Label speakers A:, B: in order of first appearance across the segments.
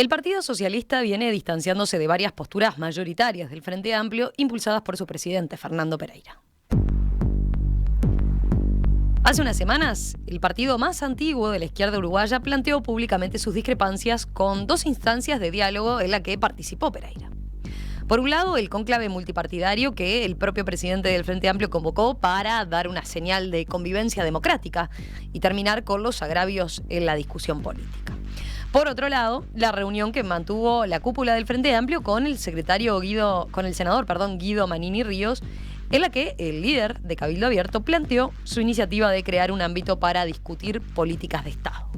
A: El Partido Socialista viene distanciándose de varias posturas mayoritarias del Frente Amplio impulsadas por su presidente, Fernando Pereira. Hace unas semanas, el partido más antiguo de la izquierda uruguaya planteó públicamente sus discrepancias con dos instancias de diálogo en la que participó Pereira. Por un lado, el cónclave multipartidario que el propio presidente del Frente Amplio convocó para dar una señal de convivencia democrática y terminar con los agravios en la discusión política. Por otro lado, la reunión que mantuvo la cúpula del Frente Amplio con el senador Guido Manini Ríos, en la que el líder de Cabildo Abierto planteó su iniciativa de crear un ámbito para discutir políticas de Estado.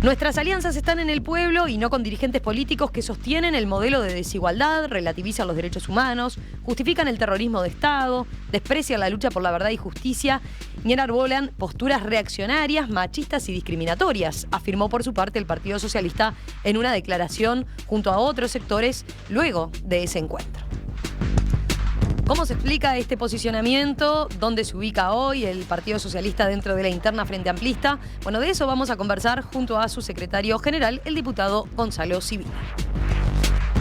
A: Nuestras alianzas están en el pueblo y no con dirigentes políticos que sostienen el modelo de desigualdad, relativizan los derechos humanos, justifican el terrorismo de Estado, desprecian la lucha por la verdad y justicia y enarbolan posturas reaccionarias, machistas y discriminatorias, afirmó por su parte el Partido Socialista en una declaración junto a otros sectores luego de ese encuentro. ¿Cómo se explica este posicionamiento? ¿Dónde se ubica hoy el Partido Socialista dentro de la interna Frente Amplista? Bueno, de eso vamos a conversar junto a su secretario general, el diputado Gonzalo Sibila.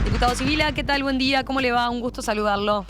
A: Diputado Sibila, ¿qué tal? Buen día, ¿cómo le va? Un gusto saludarlo.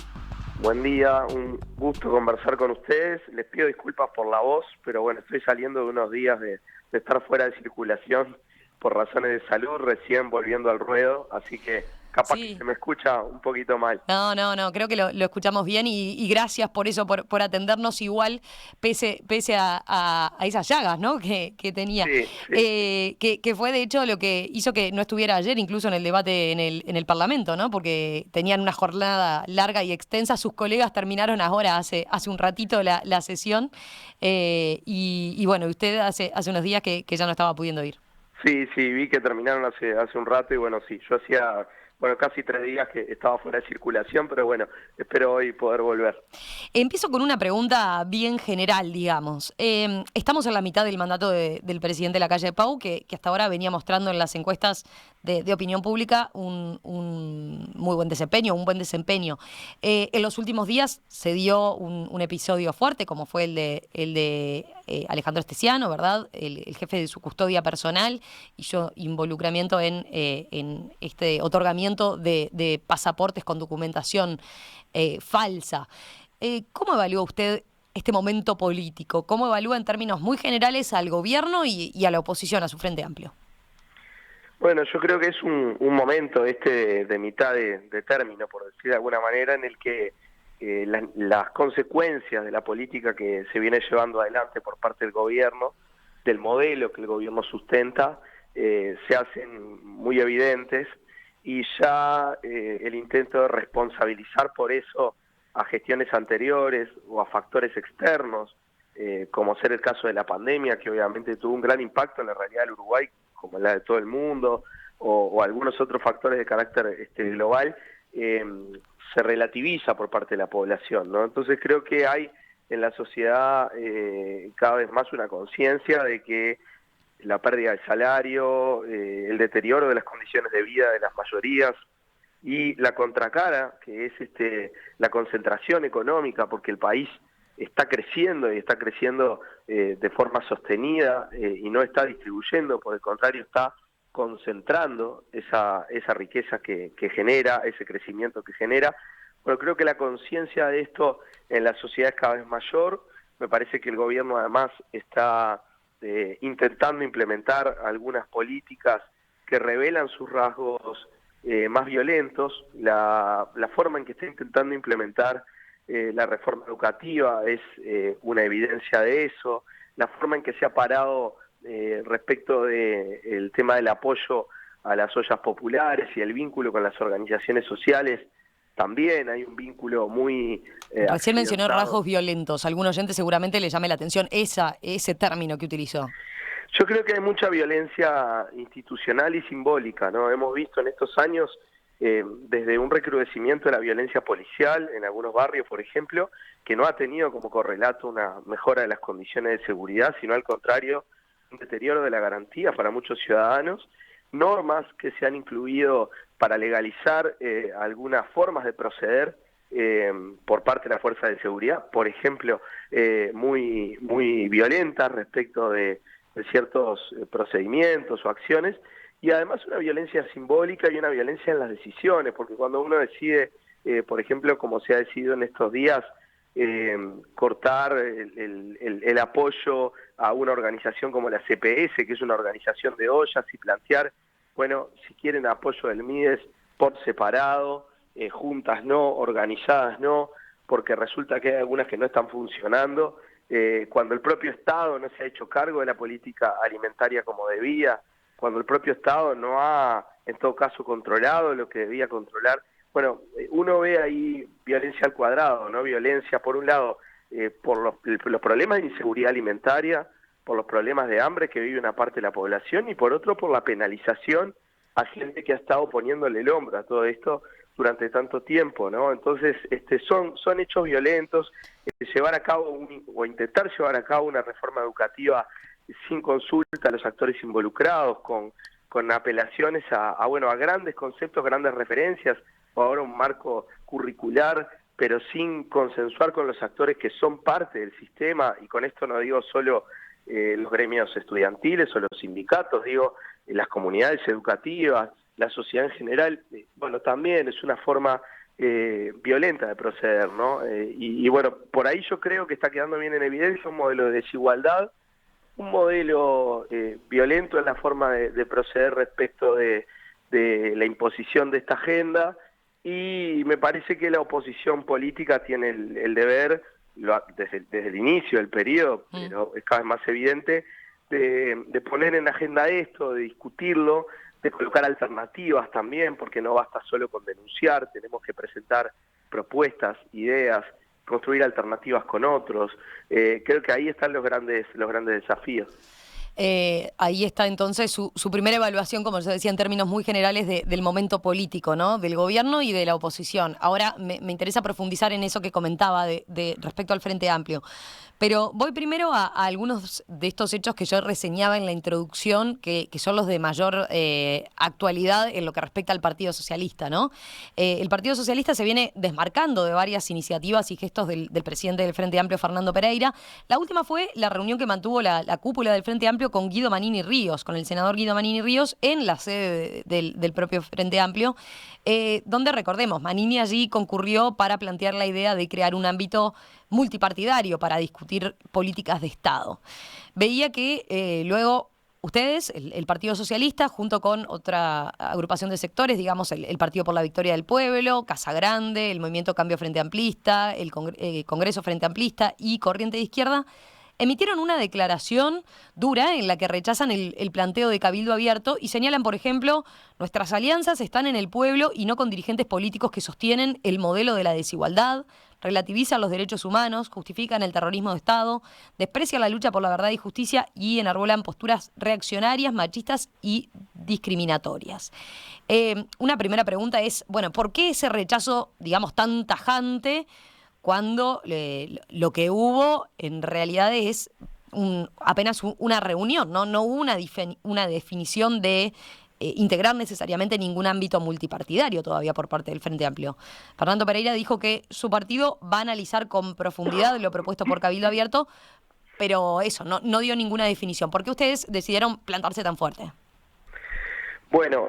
B: Buen día, un gusto conversar con ustedes. Les pido disculpas por la voz, pero bueno, estoy saliendo de unos días de estar fuera de circulación por razones de salud, recién volviendo al ruedo, así que capaz que se me escucha un poquito mal.
A: No, creo que lo escuchamos bien y gracias por eso, por atendernos igual, pese a esas llagas, ¿no? que tenía.
B: Sí.
A: Que fue de hecho lo que hizo que no estuviera ayer incluso en el debate en el Parlamento, ¿no? Porque tenían una jornada larga y extensa, sus colegas terminaron ahora hace un ratito la sesión y bueno, usted hace unos días que ya no estaba pudiendo ir.
B: Sí, vi que terminaron hace un rato y bueno, sí, yo hacía casi 3 días que estaba fuera de circulación, pero bueno, espero hoy poder volver.
A: Empiezo con una pregunta bien general, digamos. Estamos en la mitad del mandato del presidente Lacalle Pou, que hasta ahora venía mostrando en las encuestas de opinión pública un muy buen desempeño, un buen desempeño. En los últimos días se dio un episodio fuerte, como fue el de Alejandro Esteciano, ¿verdad? El jefe de su custodia personal y su involucramiento en este otorgamiento de pasaportes con documentación falsa. ¿Cómo evalúa usted este momento político? ¿Cómo evalúa en términos muy generales al gobierno y a la oposición, a su Frente Amplio?
B: Bueno, yo creo que es un momento de mitad de término, por decir de alguna manera, en el que las consecuencias de la política que se viene llevando adelante por parte del gobierno, del modelo que el gobierno sustenta, se hacen muy evidentes y ya el intento de responsabilizar por eso a gestiones anteriores o a factores externos, como ser el caso de la pandemia, que obviamente tuvo un gran impacto en la realidad del Uruguay, como en la de todo el mundo, o algunos otros factores de carácter global, se relativiza por parte de la población, ¿no? Entonces creo que hay en la sociedad cada vez más una conciencia de que la pérdida del salario, el deterioro de las condiciones de vida de las mayorías y la contracara, que es la concentración económica, porque el país está creciendo y está creciendo de forma sostenida y no está distribuyendo, por el contrario está concentrando esa riqueza que genera, ese crecimiento que genera. Bueno, creo que la conciencia de esto en la sociedad es cada vez mayor. Me parece que el gobierno además está intentando implementar algunas políticas que revelan sus rasgos más violentos. La forma en que está intentando implementar la reforma educativa es una evidencia de eso. La forma en que se ha parado respecto del tema del apoyo a las ollas populares y el vínculo con las organizaciones sociales, también hay un vínculo muy...
A: Recién mencionó rasgos violentos. Algún oyente seguramente le llame la atención ese término que utilizó.
B: Yo creo que hay mucha violencia institucional y simbólica, ¿no? Hemos visto en estos años desde un recrudecimiento de la violencia policial en algunos barrios, por ejemplo, que no ha tenido como correlato una mejora de las condiciones de seguridad, sino al contrario, un deterioro de la garantía para muchos ciudadanos, normas que se han incluido para legalizar algunas formas de proceder por parte de la fuerza de seguridad, por ejemplo, muy violentas respecto de ciertos procedimientos o acciones, y además una violencia simbólica y una violencia en las decisiones, porque cuando uno decide, por ejemplo, como se ha decidido en estos días, cortar el apoyo a una organización como la CPS, que es una organización de ollas, y plantear, bueno, si quieren apoyo del MIDES por separado, juntas no, organizadas no, porque resulta que hay algunas que no están funcionando, cuando el propio Estado no se ha hecho cargo de la política alimentaria como debía, cuando el propio Estado no ha, en todo caso, controlado lo que debía controlar. Bueno, uno ve ahí violencia al cuadrado, ¿no? Violencia, por un lado, por los problemas de inseguridad alimentaria, por los problemas de hambre que vive una parte de la población, y por otro, por la penalización a gente que ha estado poniéndole el hombro a todo esto durante tanto tiempo, ¿no? Entonces, son hechos violentos. Llevar a cabo o intentar llevar a cabo una reforma educativa sin consulta a los actores involucrados, con apelaciones a grandes conceptos, grandes referencias, o ahora un marco curricular, pero sin consensuar con los actores que son parte del sistema, y con esto no digo solo los gremios estudiantiles o los sindicatos, digo las comunidades educativas, la sociedad en general. Bueno, también es una forma violenta de proceder, ¿no? Y bueno, por ahí yo creo que está quedando bien en evidencia un modelo de desigualdad, un modelo violento en la forma de proceder respecto de la imposición de esta agenda, y me parece que la oposición política tiene el deber, desde el inicio del periodo, pero es cada vez más evidente, de poner en agenda esto, de discutirlo, de colocar alternativas también, porque no basta solo con denunciar, tenemos que presentar propuestas, ideas, construir alternativas con otros. Creo que ahí están los grandes desafíos.
A: Ahí está entonces su primera evaluación, como yo decía, en términos muy generales del momento político, ¿no? Del gobierno y de la oposición. Ahora me interesa profundizar en eso que comentaba respecto al Frente Amplio. Pero voy primero a algunos de estos hechos que yo reseñaba en la introducción, que son los de mayor actualidad en lo que respecta al Partido Socialista, ¿no? El Partido Socialista se viene desmarcando de varias iniciativas y gestos del presidente del Frente Amplio, Fernando Pereira. La última fue la reunión que mantuvo la cúpula del Frente Amplio con Guido Manini Ríos, con el senador Guido Manini Ríos, en la sede del propio Frente Amplio, donde, recordemos, Manini allí concurrió para plantear la idea de crear un ámbito multipartidario para discutir políticas de Estado. Veía que luego ustedes, el Partido Socialista, junto con otra agrupación de sectores, digamos el Partido por la Victoria del Pueblo, Casa Grande, el Movimiento Cambio Frente Amplista, el Congreso Frente Amplista y Corriente de Izquierda, emitieron una declaración dura en la que rechazan el planteo de Cabildo Abierto y señalan, por ejemplo, nuestras alianzas están en el pueblo y no con dirigentes políticos que sostienen el modelo de la desigualdad, relativizan los derechos humanos, justifican el terrorismo de Estado, desprecian la lucha por la verdad y justicia y enarbolan posturas reaccionarias, machistas y discriminatorias. Una primera pregunta es, bueno, ¿por qué ese rechazo, digamos, tan tajante cuando lo que hubo en realidad es apenas una reunión, ¿no? No hubo una definición de integrar necesariamente ningún ámbito multipartidario todavía por parte del Frente Amplio? Fernando Pereira dijo que su partido va a analizar con profundidad lo propuesto por Cabildo Abierto, pero eso, no dio ninguna definición. ¿Por qué ustedes decidieron plantarse tan fuerte?
B: Bueno,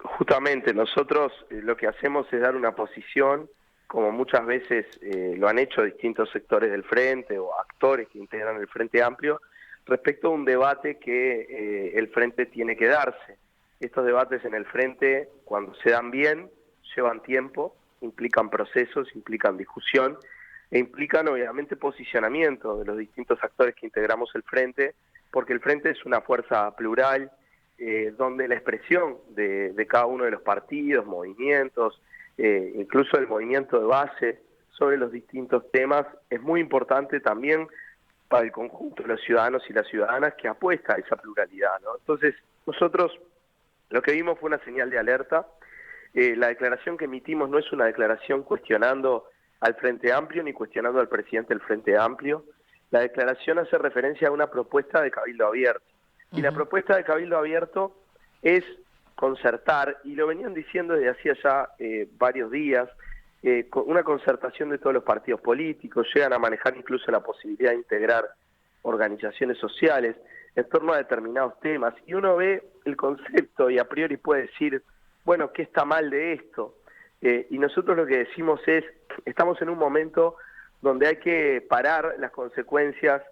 B: justamente nosotros lo que hacemos es dar una posición, como muchas veces lo han hecho distintos sectores del Frente o actores que integran el Frente Amplio, respecto a un debate que el Frente tiene que darse. Estos debates en el Frente, cuando se dan bien, llevan tiempo, implican procesos, implican discusión e implican obviamente posicionamiento de los distintos actores que integramos el Frente, porque el Frente es una fuerza plural, donde la expresión de cada uno de los partidos, movimientos, incluso el movimiento de base sobre los distintos temas, es muy importante también para el conjunto de los ciudadanos y las ciudadanas que apuesta a esa pluralidad, ¿no? Entonces, nosotros lo que vimos fue una señal de alerta. La declaración que emitimos no es una declaración cuestionando al Frente Amplio ni cuestionando al presidente del Frente Amplio. La declaración hace referencia a una propuesta de Cabildo Abierto. Y la propuesta de Cabildo Abierto es concertar, y lo venían diciendo desde hacía ya varios días, una concertación de todos los partidos políticos, llegan a manejar incluso la posibilidad de integrar organizaciones sociales, en torno a determinados temas, y uno ve el concepto y a priori puede decir, bueno, ¿qué está mal de esto? Y nosotros lo que decimos es, estamos en un momento donde hay que parar las consecuencias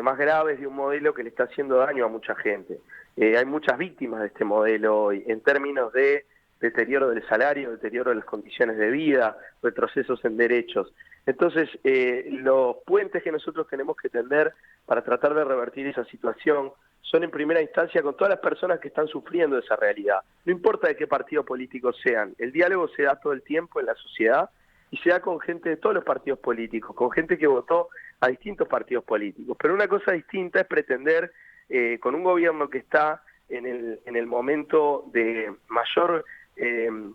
B: más graves de un modelo que le está haciendo daño a mucha gente. Hay muchas víctimas de este modelo hoy, en términos de deterioro del salario, deterioro de las condiciones de vida, retrocesos en derechos. Entonces, los puentes que nosotros tenemos que tender para tratar de revertir esa situación son en primera instancia con todas las personas que están sufriendo esa realidad. No importa de qué partido político sean, el diálogo se da todo el tiempo en la sociedad y se da con gente de todos los partidos políticos, con gente que votó a distintos partidos políticos. Pero una cosa distinta es pretender, con un gobierno que está en el momento de mayor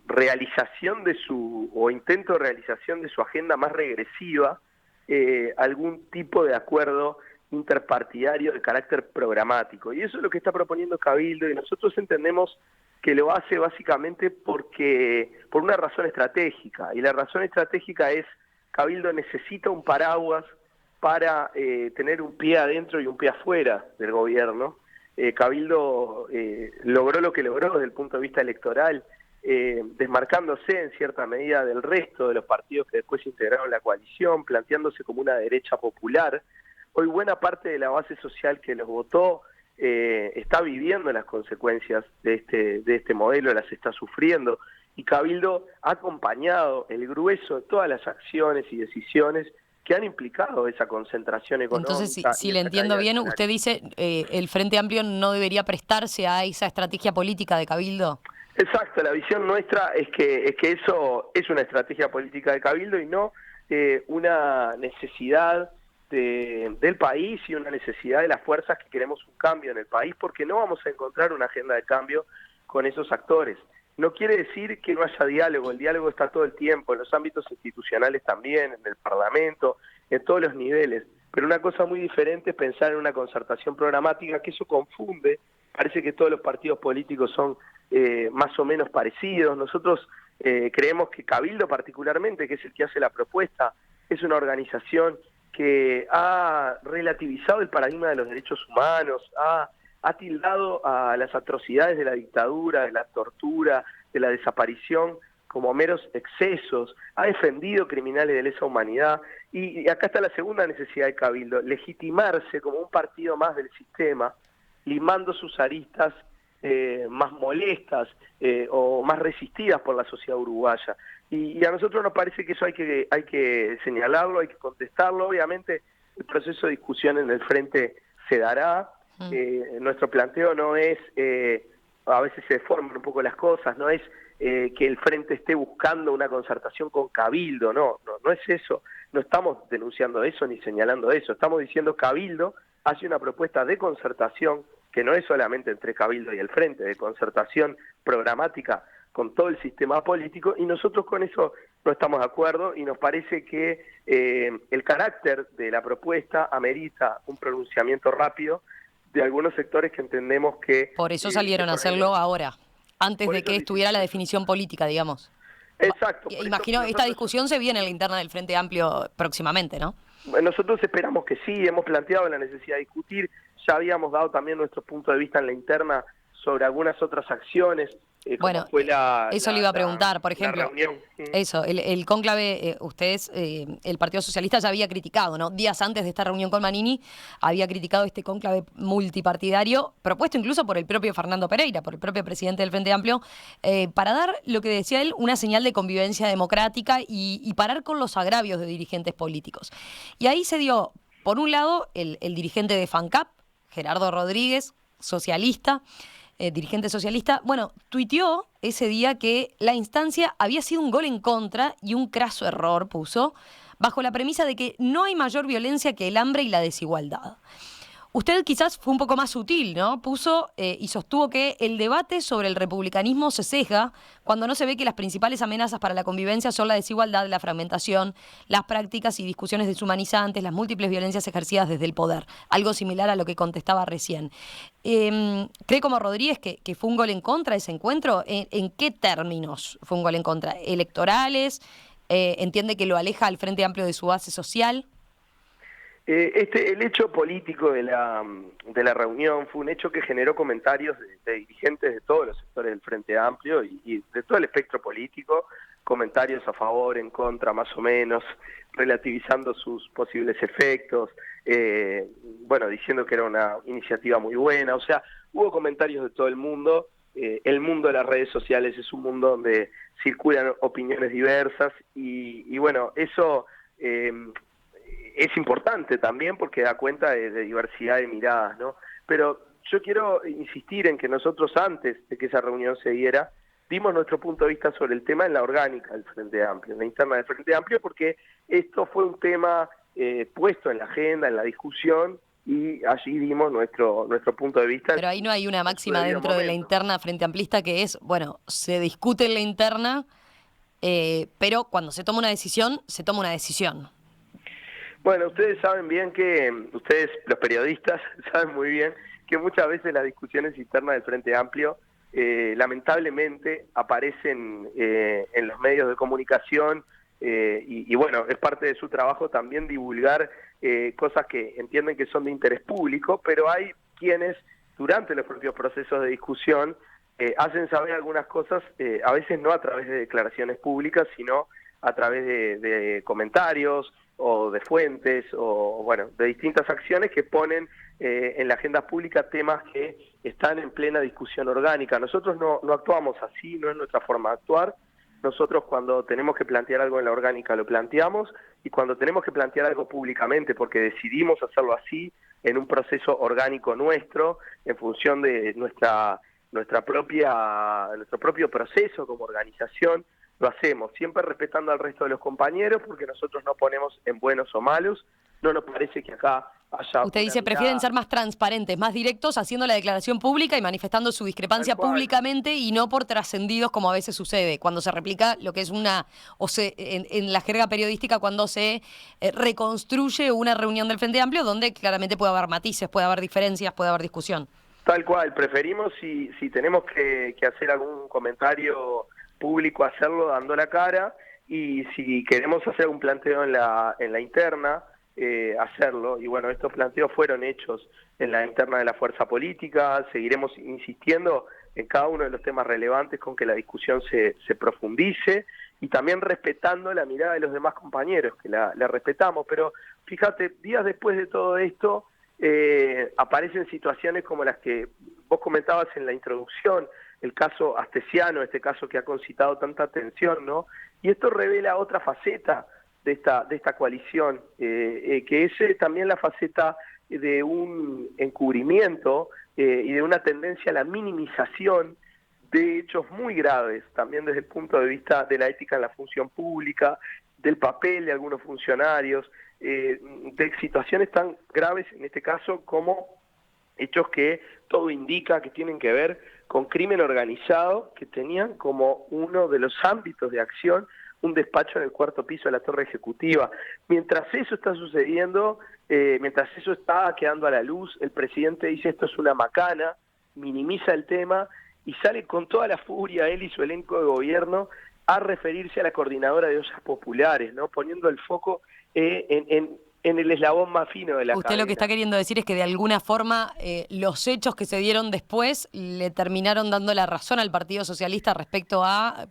B: realización de o intento de realización de su agenda más regresiva, algún tipo de acuerdo interpartidario de carácter programático. Y eso es lo que está proponiendo Cabildo, y nosotros entendemos que lo hace básicamente por una razón estratégica, y la razón estratégica es Cabildo necesita un paraguas para tener un pie adentro y un pie afuera del gobierno. Cabildo logró lo que logró desde el punto de vista electoral, desmarcándose en cierta medida del resto de los partidos que después integraron la coalición, planteándose como una derecha popular. Hoy buena parte de la base social que los votó está viviendo las consecuencias de este modelo, las está sufriendo, y Cabildo ha acompañado el grueso de todas las acciones y decisiones que han implicado esa concentración económica.
A: Entonces, si le entiendo bien, usted dice el Frente Amplio no debería prestarse a esa estrategia política de Cabildo.
B: Exacto, la visión nuestra es que eso es una estrategia política de Cabildo y no una necesidad del país y una necesidad de las fuerzas que queremos un cambio en el país, porque no vamos a encontrar una agenda de cambio con esos actores. No quiere decir que no haya diálogo, el diálogo está todo el tiempo, en los ámbitos institucionales también, en el Parlamento, en todos los niveles, pero una cosa muy diferente es pensar en una concertación programática, que eso confunde, parece que todos los partidos políticos son más o menos parecidos. Nosotros creemos que Cabildo particularmente, que es el que hace la propuesta, es una organización que ha relativizado el paradigma de los derechos humanos, ha tildado a las atrocidades de la dictadura, de la tortura, de la desaparición como meros excesos, ha defendido criminales de lesa humanidad, y acá está la segunda necesidad de Cabildo, legitimarse como un partido más del sistema, limando sus aristas más molestas o más resistidas por la sociedad uruguaya. Y a nosotros nos parece que eso hay que señalarlo, hay que contestarlo. Obviamente el proceso de discusión en el frente se dará. Nuestro planteo no es, a veces se deforman un poco las cosas, no es que el frente esté buscando una concertación con Cabildo, no es eso. No estamos denunciando eso ni señalando eso. Estamos diciendo Cabildo hace una propuesta de concertación que no es solamente entre Cabildo y el Frente, de concertación programática con todo el sistema político, y nosotros con eso no estamos de acuerdo, y nos parece que el carácter de la propuesta amerita un pronunciamiento rápido de algunos sectores que entendemos que...
A: Por eso salieron a hacerlo ahora, antes de que estuviera la definición política, digamos.
B: Exacto.
A: Imagino esta discusión se viene en la interna del Frente Amplio próximamente, ¿no?
B: Nosotros esperamos que sí, hemos planteado la necesidad de discutir, ya habíamos dado también nuestro punto de vista en la interna sobre algunas otras acciones.
A: Bueno, eso le iba a preguntar, por ejemplo, eso, el cónclave, ustedes, el Partido Socialista ya había criticado, ¿no? Días antes de esta reunión con Manini, había criticado este cónclave multipartidario, propuesto incluso por el propio Fernando Pereira, por el propio presidente del Frente Amplio, para dar, lo que decía él, una señal de convivencia democrática y parar con los agravios de dirigentes políticos. Y ahí se dio, por un lado, el dirigente de FANCAP, Gerardo Rodríguez, socialista, dirigente socialista, bueno, tuiteó ese día que la instancia había sido un gol en contra y un craso error, puso, bajo la premisa de que no hay mayor violencia que el hambre y la desigualdad. Usted quizás fue un poco más sutil, ¿no? Puso y sostuvo que el debate sobre el republicanismo se sesga cuando no se ve que las principales amenazas para la convivencia son la desigualdad, la fragmentación, las prácticas y discusiones deshumanizantes, las múltiples violencias ejercidas desde el poder. Algo similar a lo que contestaba recién. ¿Cree como Rodríguez que fue un gol en contra ese encuentro? ¿En qué términos fue un gol en contra? ¿Electorales? ¿Entiende que lo aleja al Frente Amplio de su base social?
B: El hecho político de la reunión fue un hecho que generó comentarios de dirigentes de todos los sectores del Frente Amplio y de todo el espectro político, comentarios a favor, en contra, más o menos, relativizando sus posibles efectos, diciendo que era una iniciativa muy buena. O sea, hubo comentarios de todo el mundo. El mundo de las redes sociales es un mundo donde circulan opiniones diversas y eso es importante también porque da cuenta de diversidad de miradas, ¿no? Pero yo quiero insistir en que nosotros, antes de que esa reunión se diera, dimos nuestro punto de vista sobre el tema en la orgánica del Frente Amplio, en la interna del Frente Amplio, porque esto fue un tema puesto en la agenda, en la discusión, y allí dimos nuestro punto de vista.
A: Pero ahí no hay una máxima dentro de la interna Frente Amplista que es, se discute en la interna, pero cuando se toma una decisión, se toma una decisión.
B: Bueno, ustedes saben bien ustedes, los periodistas, saben muy bien que muchas veces las discusiones internas del Frente Amplio lamentablemente aparecen en los medios de comunicación y es parte de su trabajo también divulgar cosas que entienden que son de interés público, pero hay quienes durante los propios procesos de discusión hacen saber algunas cosas, a veces no a través de declaraciones públicas, sino a través de comentarios o de fuentes o de distintas acciones que ponen en la agenda pública temas que están en plena discusión orgánica. Nosotros no actuamos así, no es nuestra forma de actuar. Nosotros cuando tenemos que plantear algo en la orgánica lo planteamos, y cuando tenemos que plantear algo públicamente porque decidimos hacerlo así en un proceso orgánico nuestro, en función de nuestro propio proceso como organización, lo hacemos, siempre respetando al resto de los compañeros, porque nosotros no ponemos en buenos o malos. No nos parece que acá haya...
A: Usted dice, prefieren ser más transparentes, más directos, haciendo la declaración pública y manifestando su discrepancia públicamente, y no por trascendidos como a veces sucede, cuando se replica lo que es en la jerga periodística, cuando se reconstruye una reunión del Frente Amplio, donde claramente puede haber matices, puede haber diferencias, puede haber discusión.
B: Tal cual, preferimos si tenemos que hacer algún comentario público, hacerlo dando la cara, y si queremos hacer un planteo en la interna, hacerlo. Y estos planteos fueron hechos en la interna de la fuerza política. Seguiremos insistiendo en cada uno de los temas relevantes con que la discusión se profundice, y también respetando la mirada de los demás compañeros, que la respetamos. Pero fíjate, días después de todo esto aparecen situaciones como las que vos comentabas en la introducción, el caso Astesiano, este caso que ha concitado tanta atención, ¿no? Y esto revela otra faceta de esta coalición, que es también la faceta de un encubrimiento y de una tendencia a la minimización de hechos muy graves, también desde el punto de vista de la ética en la función pública, del papel de algunos funcionarios, de situaciones tan graves en este caso como hechos que todo indica que tienen que ver con crimen organizado, que tenían como uno de los ámbitos de acción un despacho en el cuarto piso de la torre ejecutiva. Mientras eso está sucediendo, mientras eso está quedando a la luz, el presidente dice esto es una macana, minimiza el tema y sale con toda la furia él y su elenco de gobierno a referirse a la coordinadora de ollas populares, ¿no? Poniendo el foco en el eslabón más fino de la cadena.
A: Usted lo que está queriendo decir es que de alguna forma los hechos que se dieron después le terminaron dando la razón al Partido Socialista respecto a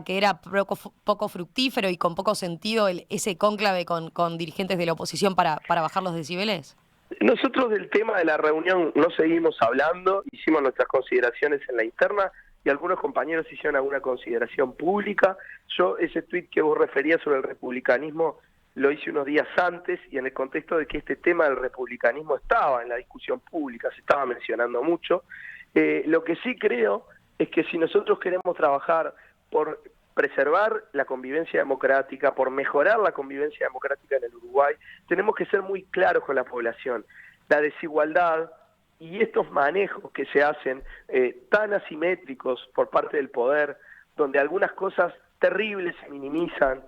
A: que era poco fructífero y con poco sentido ese cónclave con dirigentes de la oposición para bajar los decibeles.
B: Nosotros del tema de la reunión no seguimos hablando, hicimos nuestras consideraciones en la interna y algunos compañeros hicieron alguna consideración pública. Yo ese tuit que vos referías sobre el republicanismo lo hice unos días antes, y en el contexto de que este tema del republicanismo estaba en la discusión pública, se estaba mencionando mucho. Lo que sí creo es que si nosotros queremos trabajar por preservar la convivencia democrática, por mejorar la convivencia democrática en el Uruguay, tenemos que ser muy claros con la población. La desigualdad y estos manejos que se hacen tan asimétricos por parte del poder, donde algunas cosas terribles se minimizan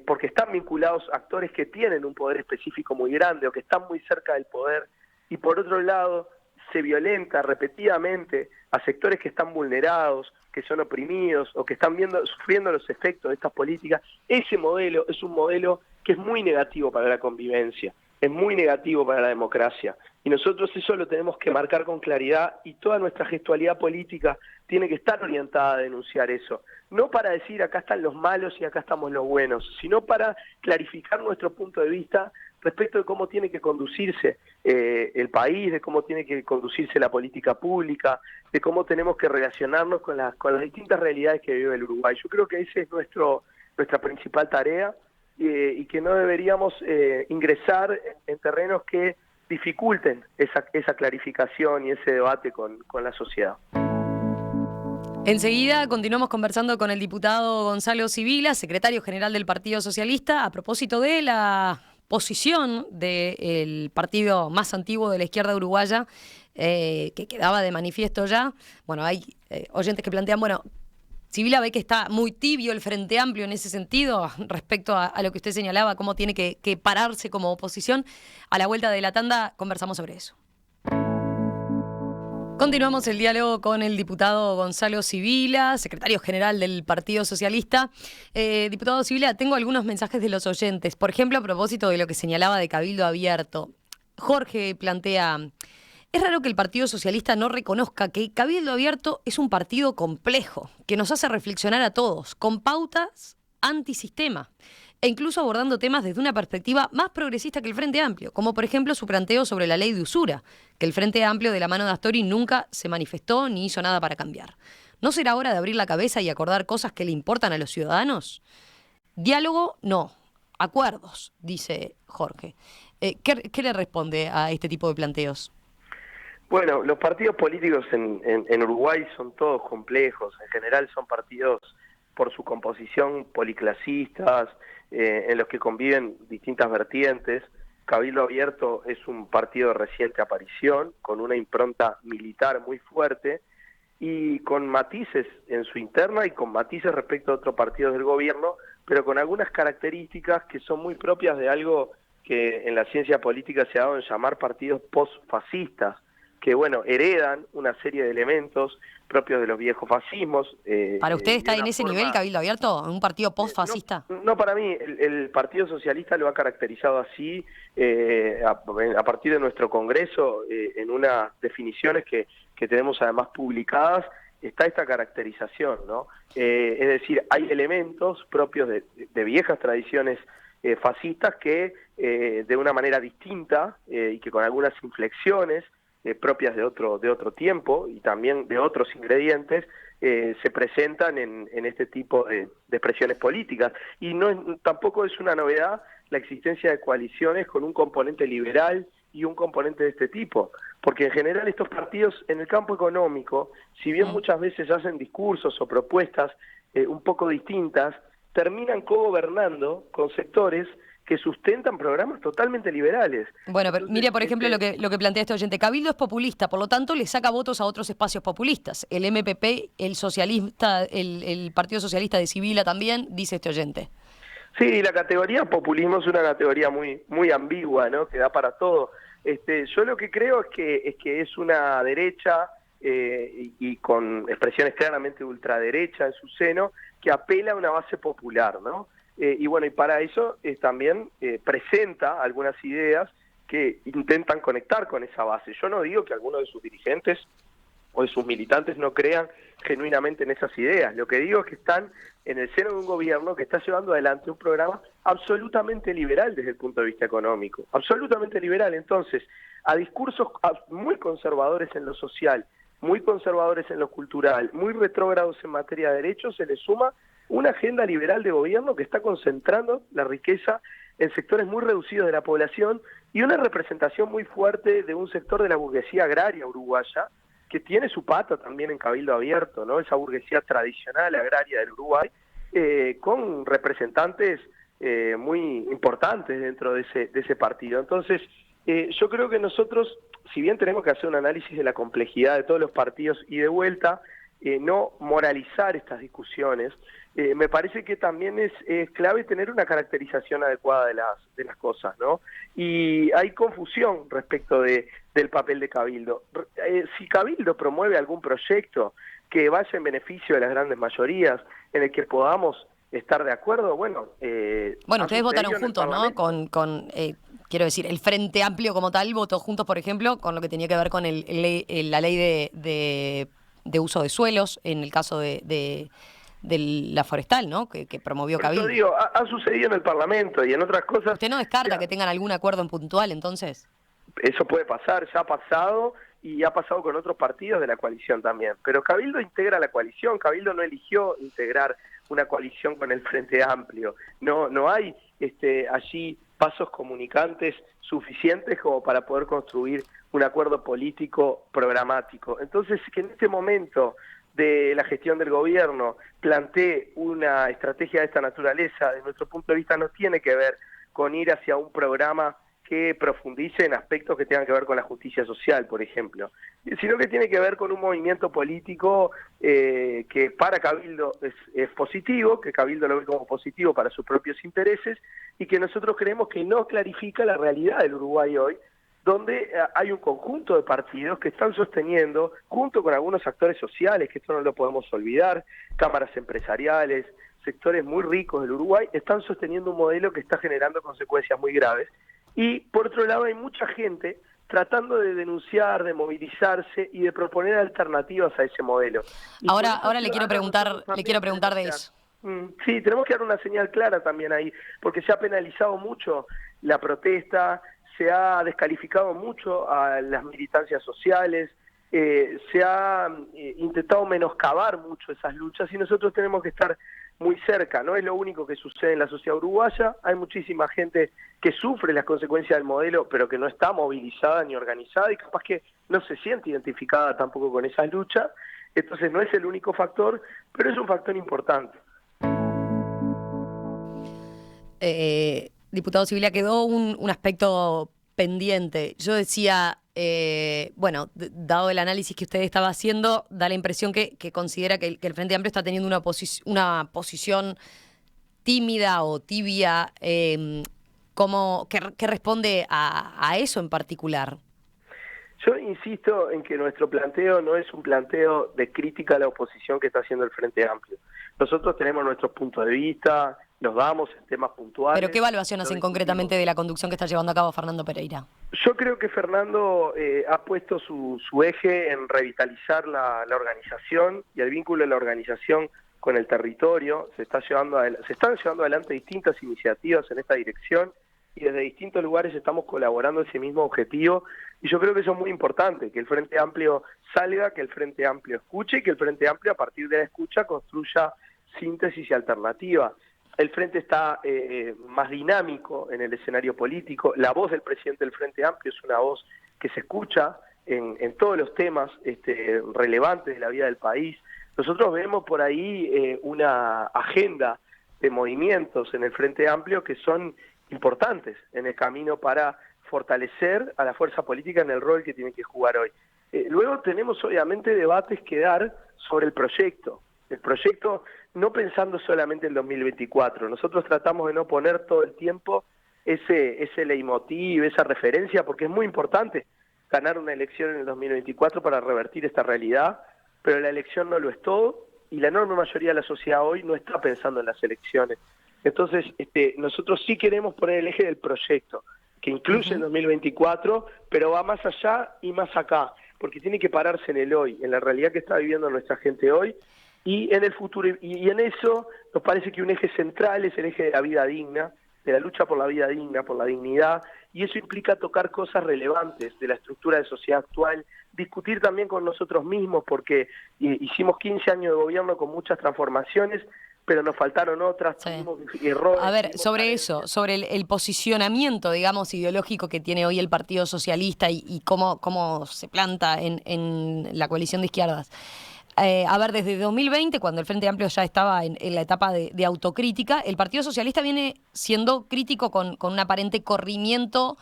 B: porque están vinculados a actores que tienen un poder específico muy grande o que están muy cerca del poder, y por otro lado se violenta repetidamente a sectores que están vulnerados, que son oprimidos o que están sufriendo los efectos de estas políticas, ese modelo es un modelo que es muy negativo para la convivencia, es muy negativo para la democracia. Y nosotros eso lo tenemos que marcar con claridad y toda nuestra gestualidad política tiene que estar orientada a denunciar eso. No para decir acá están los malos y acá estamos los buenos, sino para clarificar nuestro punto de vista respecto de cómo tiene que conducirse el país, de cómo tiene que conducirse la política pública, de cómo tenemos que relacionarnos con las distintas realidades que vive el Uruguay. Yo creo que esa es nuestra principal tarea y que no deberíamos ingresar en terrenos que dificulten esa clarificación y ese debate con la sociedad.
A: Enseguida continuamos conversando con el diputado Gonzalo Sibila, secretario general del Partido Socialista, a propósito de la posición del partido más antiguo de la izquierda uruguaya, que quedaba de manifiesto ya. Bueno, hay oyentes que plantean, bueno, Sibila ve que está muy tibio el Frente Amplio en ese sentido, respecto a lo que usted señalaba, cómo tiene que pararse como oposición. A la vuelta de la tanda conversamos sobre eso. Continuamos el diálogo con el diputado Gonzalo Sibila, secretario general del Partido Socialista. Diputado Sibila, tengo algunos mensajes de los oyentes. Por ejemplo, a propósito de lo que señalaba de Cabildo Abierto. Jorge plantea: es raro que el Partido Socialista no reconozca que Cabildo Abierto es un partido complejo, que nos hace reflexionar a todos, con pautas antisistema, e incluso abordando temas desde una perspectiva más progresista que el Frente Amplio, como por ejemplo su planteo sobre la ley de usura, que el Frente Amplio de la mano de Astori nunca se manifestó ni hizo nada para cambiar. ¿No será hora de abrir la cabeza y acordar cosas que le importan a los ciudadanos? Diálogo, no. Acuerdos, dice Jorge. ¿Qué le responde a este tipo de planteos?
B: Bueno, los partidos políticos en Uruguay son todos complejos. En general son partidos por su composición policlasistas, en los que conviven distintas vertientes. Cabildo Abierto es un partido de reciente aparición, con una impronta militar muy fuerte y con matices en su interna y con matices respecto a otros partidos del gobierno, pero con algunas características que son muy propias de algo que en la ciencia política se ha dado en llamar partidos postfascistas, que bueno, heredan una serie de elementos propios de los viejos fascismos.
A: ¿Para usted está en ese nivel Cabildo Abierto, un partido postfascista?
B: No, para mí, el Partido Socialista lo ha caracterizado así a partir de nuestro Congreso, en unas definiciones que tenemos además publicadas, está esta caracterización, ¿no? Es decir, hay elementos propios de viejas tradiciones fascistas que de una manera distinta y que con algunas inflexiones propias de otro tiempo y también de otros ingredientes, se presentan en este tipo de expresiones políticas. Y tampoco es una novedad la existencia de coaliciones con un componente liberal y un componente de este tipo, porque en general estos partidos en el campo económico, si bien muchas veces hacen discursos o propuestas un poco distintas, terminan cogobernando con sectores que sustentan programas totalmente liberales.
A: Bueno, pero mire, por ejemplo, lo que plantea este oyente. Cabildo es populista, por lo tanto le saca votos a otros espacios populistas. El MPP, el socialista, el Partido Socialista de Sibila también, dice este oyente.
B: Sí, la categoría populismo es una categoría muy ambigua, ¿no? Que da para todo. Yo lo que creo es que es una derecha y con expresiones claramente ultraderecha en su seno, que apela a una base popular, ¿no? Y bueno, y para eso también presenta algunas ideas que intentan conectar con esa base. Yo no digo que algunos de sus dirigentes o de sus militantes no crean genuinamente en esas ideas. Lo que digo es que están en el seno de un gobierno que está llevando adelante un programa absolutamente liberal desde el punto de vista económico, absolutamente liberal. Entonces, a discursos muy conservadores en lo social, muy conservadores en lo cultural, muy retrógrados en materia de derechos, se le suma una agenda liberal de gobierno que está concentrando la riqueza en sectores muy reducidos de la población y una representación muy fuerte de un sector de la burguesía agraria uruguaya que tiene su pata también en Cabildo Abierto, ¿no? Esa burguesía tradicional agraria del Uruguay, con representantes muy importantes dentro de ese partido. Entonces, yo creo que nosotros, si bien tenemos que hacer un análisis de la complejidad de todos los partidos y de vuelta, no moralizar estas discusiones. Me parece que también es clave tener una caracterización adecuada de las cosas, ¿no? Y hay confusión respecto del papel de Cabildo. Si Cabildo promueve algún proyecto que vaya en beneficio de las grandes mayorías, en el que podamos estar de acuerdo, bueno...
A: Bueno, ustedes votaron juntos, ¿no? Quiero decir, el Frente Amplio como tal votó juntos, por ejemplo, con lo que tenía que ver con la ley de uso de suelos, en el caso de la forestal, ¿no? Que promovió Cabildo.
B: Por eso digo, ha sucedido en el Parlamento y en otras cosas...
A: ¿Usted no descarta que tengan algún acuerdo en puntual, entonces?
B: Eso puede pasar, ya ha pasado y ha pasado con otros partidos de la coalición también. Pero Cabildo integra la coalición, Cabildo no eligió integrar una coalición con el Frente Amplio. No hay allí pasos comunicantes suficientes como para poder construir un acuerdo político programático. Entonces, que en este momento de la gestión del gobierno plantee una estrategia de esta naturaleza, de nuestro punto de vista, no tiene que ver con ir hacia un programa que profundice en aspectos que tengan que ver con la justicia social, por ejemplo, sino que tiene que ver con un movimiento político que para Cabildo es positivo, que Cabildo lo ve como positivo para sus propios intereses y que nosotros creemos que no clarifica la realidad del Uruguay hoy, donde hay un conjunto de partidos que están sosteniendo, junto con algunos actores sociales, que esto no lo podemos olvidar, cámaras empresariales, sectores muy ricos del Uruguay, están sosteniendo un modelo que está generando consecuencias muy graves. Y por otro lado hay mucha gente tratando de denunciar, de movilizarse y de proponer alternativas a ese modelo.
A: Ahora le quiero preguntar de eso.
B: Sí, tenemos que dar una señal clara también ahí, porque se ha penalizado mucho la protesta, se ha descalificado mucho a las militancias sociales, se ha intentado menoscabar mucho esas luchas y nosotros tenemos que estar muy cerca. No es lo único que sucede en la sociedad uruguaya, hay muchísima gente que sufre las consecuencias del modelo, pero que no está movilizada ni organizada y capaz que no se siente identificada tampoco con esas luchas. Entonces no es el único factor, pero es un factor importante.
A: Diputado Sibila, quedó un aspecto pendiente. Yo decía, dado el análisis que usted estaba haciendo, da la impresión que considera que el Frente Amplio está teniendo una posición tímida o tibia. ¿Qué responde a eso en particular?
B: Yo insisto en que nuestro planteo no es un planteo de crítica a la oposición que está haciendo el Frente Amplio. Nosotros tenemos nuestros puntos de vista, los damos en temas puntuales.
A: ¿Pero qué evaluación hacen concretamente de la conducción que está llevando a cabo Fernando Pereira?
B: Yo creo que Fernando ha puesto su eje en revitalizar la organización y el vínculo de la organización con el territorio. Se están llevando adelante distintas iniciativas en esta dirección y desde distintos lugares estamos colaborando en ese mismo objetivo. Y yo creo que eso es muy importante, que el Frente Amplio salga, que el Frente Amplio escuche y que el Frente Amplio a partir de la escucha construya síntesis y alternativa. El Frente está más dinámico en el escenario político. La voz del presidente del Frente Amplio es una voz que se escucha en todos los temas relevantes de la vida del país. Nosotros vemos por ahí una agenda de movimientos en el Frente Amplio que son importantes en el camino para fortalecer a la fuerza política en el rol que tiene que jugar hoy. Luego tenemos obviamente debates que dar sobre el proyecto no pensando solamente en 2024. Nosotros tratamos de no poner todo el tiempo ese leitmotiv, esa referencia, porque es muy importante ganar una elección en el 2024 para revertir esta realidad, pero la elección no lo es todo y la enorme mayoría de la sociedad hoy no está pensando en las elecciones. Entonces, nosotros sí queremos poner el eje del proyecto, que incluye el 2024, pero va más allá y más acá, porque tiene que pararse en el hoy, en la realidad que está viviendo nuestra gente hoy, y en el futuro, y en eso nos parece que un eje central es el eje de la vida digna, de la lucha por la vida digna, por la dignidad, y eso implica tocar cosas relevantes de la estructura de sociedad actual, discutir también con nosotros mismos, porque hicimos 15 años de gobierno con muchas transformaciones, pero nos faltaron otras, tuvimos errores.
A: A ver, sobre eso, sobre el posicionamiento, digamos, ideológico que tiene hoy el Partido Socialista y cómo se planta en la coalición de izquierdas. A ver, desde 2020, cuando el Frente Amplio ya estaba en la etapa de autocrítica, el Partido Socialista viene siendo crítico con un aparente corrimiento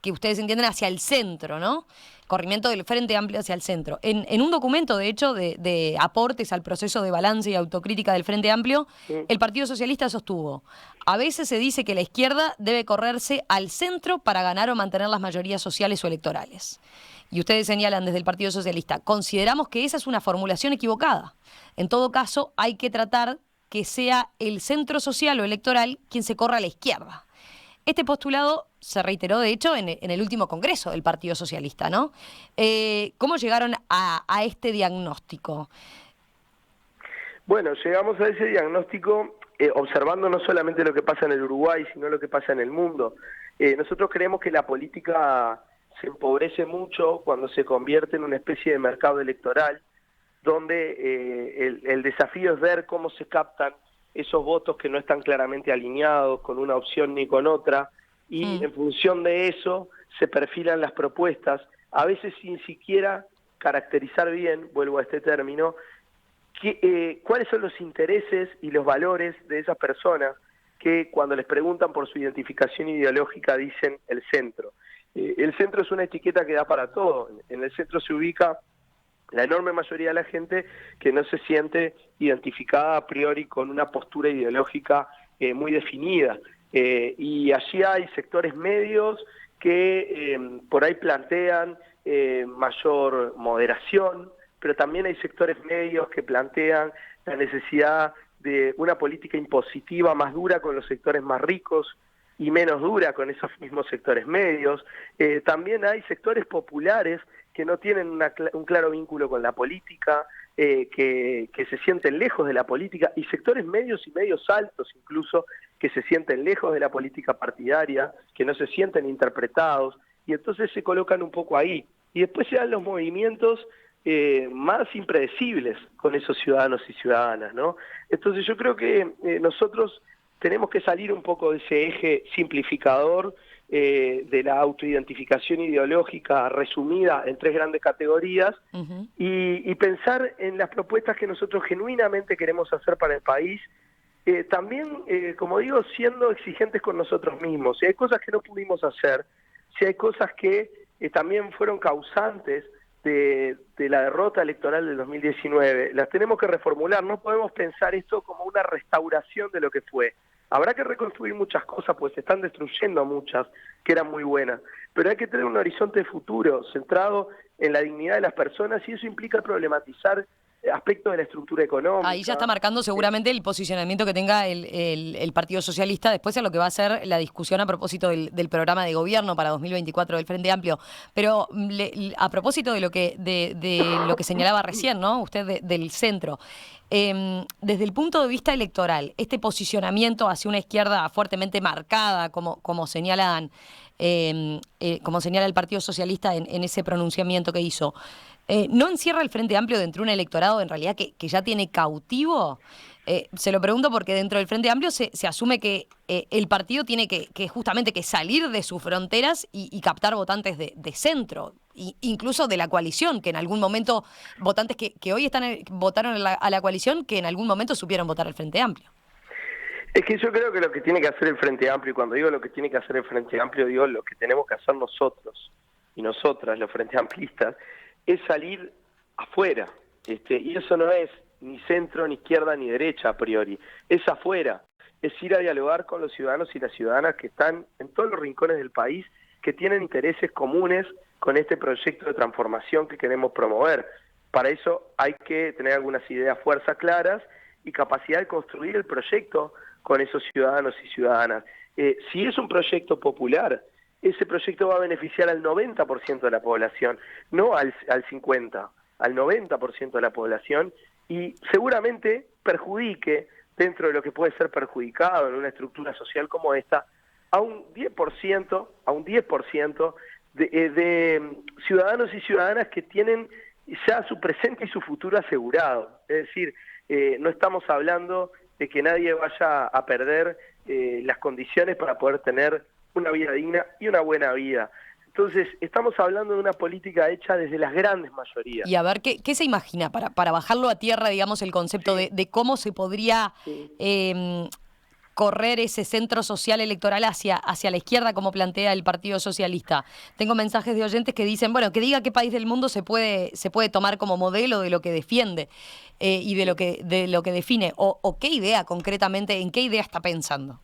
A: que ustedes entienden hacia el centro, ¿no? Corrimiento del Frente Amplio hacia el centro. En un documento, de hecho, de aportes al proceso de balance y autocrítica del Frente Amplio, el Partido Socialista sostuvo: a veces se dice que la izquierda debe correrse al centro para ganar o mantener las mayorías sociales o electorales. Y ustedes señalan desde el Partido Socialista: consideramos que esa es una formulación equivocada. En todo caso, hay que tratar que sea el centro social o electoral quien se corra a la izquierda. Este postulado se reiteró, de hecho, en el último congreso del Partido Socialista, ¿no? ¿Cómo llegaron a este diagnóstico?
B: Bueno, llegamos a ese diagnóstico observando no solamente lo que pasa en el Uruguay, sino lo que pasa en el mundo. Nosotros creemos que la política se empobrece mucho cuando se convierte en una especie de mercado electoral, donde el desafío es ver cómo se captan esos votos que no están claramente alineados con una opción ni con otra, y en función de eso se perfilan las propuestas, a veces sin siquiera caracterizar bien, vuelvo a este término, cuáles son los intereses y los valores de esas personas que cuando les preguntan por su identificación ideológica dicen el centro. El centro es una etiqueta que da para todo. En el centro se ubica la enorme mayoría de la gente que no se siente identificada a priori con una postura ideológica muy definida. Y allí hay sectores medios que por ahí plantean mayor moderación, pero también hay sectores medios que plantean la necesidad de una política impositiva más dura con los sectores más ricos y menos dura con esos mismos sectores medios. También hay sectores populares que no tienen un claro vínculo con la política, que se sienten lejos de la política, y sectores medios y medios altos incluso, que se sienten lejos de la política partidaria, que no se sienten interpretados, y entonces se colocan un poco ahí. Y después se dan los movimientos más impredecibles con esos ciudadanos y ciudadanas, ¿no? Entonces yo creo que nosotros tenemos que salir un poco de ese eje simplificador de la autoidentificación ideológica resumida en 3 grandes categorías, y pensar en las propuestas que nosotros genuinamente queremos hacer para el país, también, como digo, siendo exigentes con nosotros mismos. Si hay cosas que no pudimos hacer, si hay cosas que también fueron causantes de la derrota electoral del 2019, las tenemos que reformular. No podemos pensar esto como una restauración de lo que fue. Habrá que reconstruir muchas cosas, pues se están destruyendo muchas que eran muy buenas, pero hay que tener un horizonte futuro centrado en la dignidad de las personas, y eso implica problematizar aspectos de la estructura económica.
A: Ahí ya está marcando seguramente el posicionamiento que tenga el Partido Socialista después en lo que va a ser la discusión a propósito del programa de gobierno para 2024 del Frente Amplio. Pero a propósito de lo que señalaba recién, ¿no? Usted del centro, desde el punto de vista electoral, este posicionamiento hacia una izquierda fuertemente marcada, como señala el Partido Socialista en ese pronunciamiento que hizo, ¿no encierra el Frente Amplio dentro de un electorado en realidad que ya tiene cautivo? Se lo pregunto porque dentro del Frente Amplio se asume que el partido tiene que justamente que salir de sus fronteras y captar votantes de centro, incluso de la coalición, que en algún momento, votantes que hoy votaron a la coalición, que en algún momento supieron votar al Frente Amplio.
B: Es que yo creo que lo que tiene que hacer el Frente Amplio, y cuando digo lo que tiene que hacer el Frente Amplio, digo lo que tenemos que hacer nosotros y nosotras, los Frente Amplistas, es salir afuera, y eso no es ni centro, ni izquierda, ni derecha a priori, es afuera, es ir a dialogar con los ciudadanos y las ciudadanas que están en todos los rincones del país, que tienen intereses comunes con este proyecto de transformación que queremos promover. Para eso hay que tener algunas ideas, fuerzas claras y capacidad de construir el proyecto con esos ciudadanos y ciudadanas. Si es un proyecto popular, ese proyecto va a beneficiar al 90% de la población, no al 50%, al 90% de la población, y seguramente perjudique, dentro de lo que puede ser perjudicado en una estructura social como esta, a un 10% de ciudadanos y ciudadanas que tienen ya su presente y su futuro asegurado. Es decir, no estamos hablando de que nadie vaya a perder las condiciones para poder tener una vida digna y una buena vida. Entonces, estamos hablando de una política hecha desde las grandes mayorías.
A: Y a ver, ¿qué se imagina para bajarlo a tierra, digamos, el concepto de cómo se podría correr ese centro social electoral hacia la izquierda como plantea el Partido Socialista. Tengo mensajes de oyentes que dicen, bueno, que diga qué país del mundo se puede tomar como modelo de lo que defiende y de lo que define, o qué idea concretamente, en qué idea está pensando.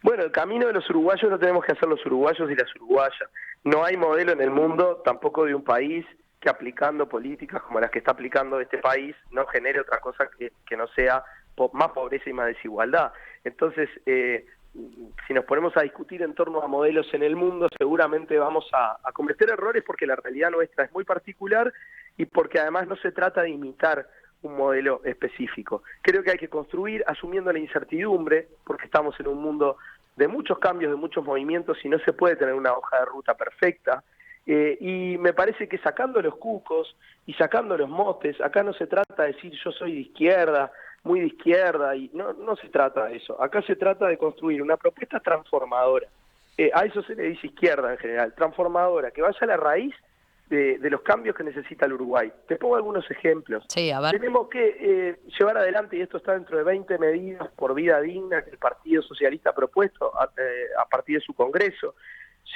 B: Bueno, el camino de los uruguayos lo tenemos que hacer los uruguayos y las uruguayas. No hay modelo en el mundo, tampoco de un país, que aplicando políticas como las que está aplicando este país no genere otra cosa que no sea más pobreza y más desigualdad. Entonces, si nos ponemos a discutir en torno a modelos en el mundo, seguramente vamos a cometer errores porque la realidad nuestra es muy particular y porque además no se trata de imitar un modelo específico. Creo que hay que construir asumiendo la incertidumbre, porque estamos en un mundo de muchos cambios, de muchos movimientos y no se puede tener una hoja de ruta perfecta. Y me parece que sacando los cucos y sacando los motes, acá no se trata de decir yo soy de izquierda, muy de izquierda, y no se trata de eso. Acá se trata de construir una propuesta transformadora. A eso se le dice izquierda en general, transformadora, que vaya a la raíz de los cambios que necesita el Uruguay. Te pongo algunos ejemplos.
A: Sí, a ver.
B: Tenemos que llevar adelante, y esto está dentro de 20 medidas por vida digna que el Partido Socialista ha propuesto a partir de su Congreso,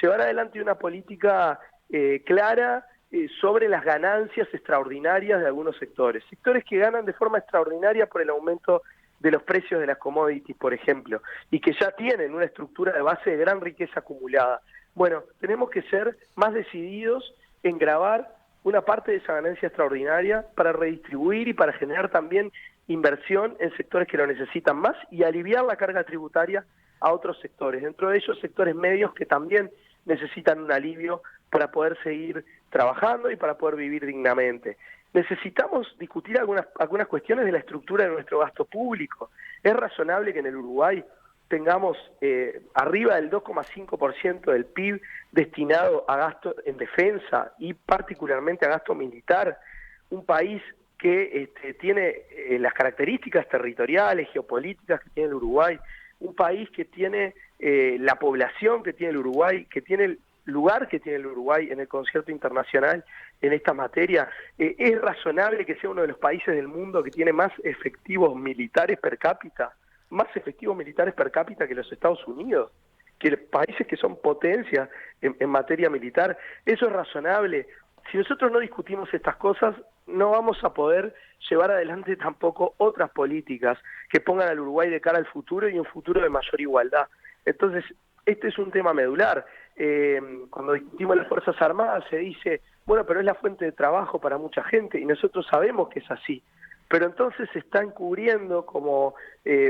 B: llevar adelante una política clara sobre las ganancias extraordinarias de algunos sectores que ganan de forma extraordinaria por el aumento de los precios de las commodities, por ejemplo, y que ya tienen una estructura de base de gran riqueza acumulada. Bueno, tenemos que ser más decididos en gravar una parte de esa ganancia extraordinaria para redistribuir y para generar también inversión en sectores que lo necesitan más y aliviar la carga tributaria a otros sectores, dentro de ellos sectores medios que también necesitan un alivio para poder seguir trabajando y para poder vivir dignamente. Necesitamos discutir algunas cuestiones de la estructura de nuestro gasto público. Es razonable que en el Uruguay tengamos arriba del 2,5% del PIB destinado a gasto en defensa y particularmente a gasto militar, un país que tiene las características territoriales, geopolíticas que tiene el Uruguay, un país que tiene la población que tiene el Uruguay, que tiene el lugar que tiene el Uruguay en el concierto internacional en esta materia. Es razonable que sea uno de los países del mundo que tiene más efectivos militares per cápita, que los Estados Unidos, que países que son potencias en materia militar. Eso es razonable. Si nosotros no discutimos estas cosas, no vamos a poder llevar adelante tampoco otras políticas que pongan al Uruguay de cara al futuro y un futuro de mayor igualdad. Entonces, este es un tema medular. Cuando discutimos las Fuerzas Armadas se dice, bueno, pero es la fuente de trabajo para mucha gente, y nosotros sabemos que es así. Pero entonces se está encubriendo como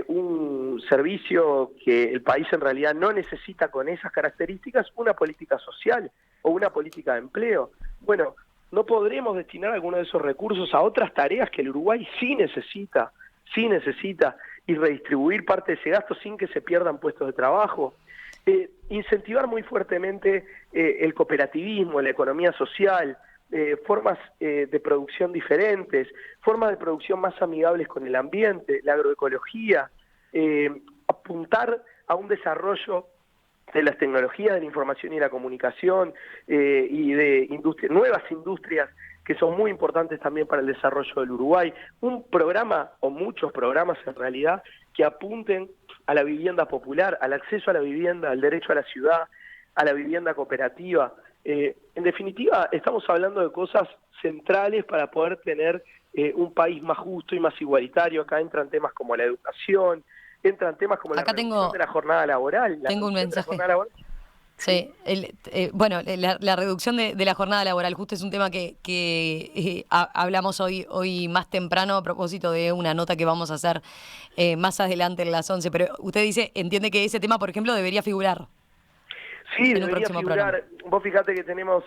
B: un servicio que el país en realidad no necesita con esas características, una política social o una política de empleo. Bueno, no podremos destinar algunos de esos recursos a otras tareas que el Uruguay sí necesita, y redistribuir parte de ese gasto sin que se pierdan puestos de trabajo. Incentivar muy fuertemente el cooperativismo, la economía social, formas de producción diferentes, formas de producción más amigables con el ambiente, la agroecología, apuntar a un desarrollo de las tecnologías de la información y la comunicación y de nuevas industrias que son muy importantes también para el desarrollo del Uruguay. Un programa, o muchos programas en realidad, que apunten a la vivienda popular, al acceso a la vivienda, al derecho a la ciudad, a la vivienda cooperativa. En definitiva, estamos hablando de cosas centrales para poder tener un país más justo y más igualitario. Acá entran temas como la educación, entran temas como la reducción de la jornada laboral.
A: Tengo un mensaje. Sí, bueno, la reducción de la jornada laboral, justo es un tema que hablamos hoy más temprano a propósito de una nota que vamos a hacer más adelante en las 11, pero usted entiende que ese tema, por ejemplo, debería figurar.
B: Sí, debería figurar. Vos fíjate que tenemos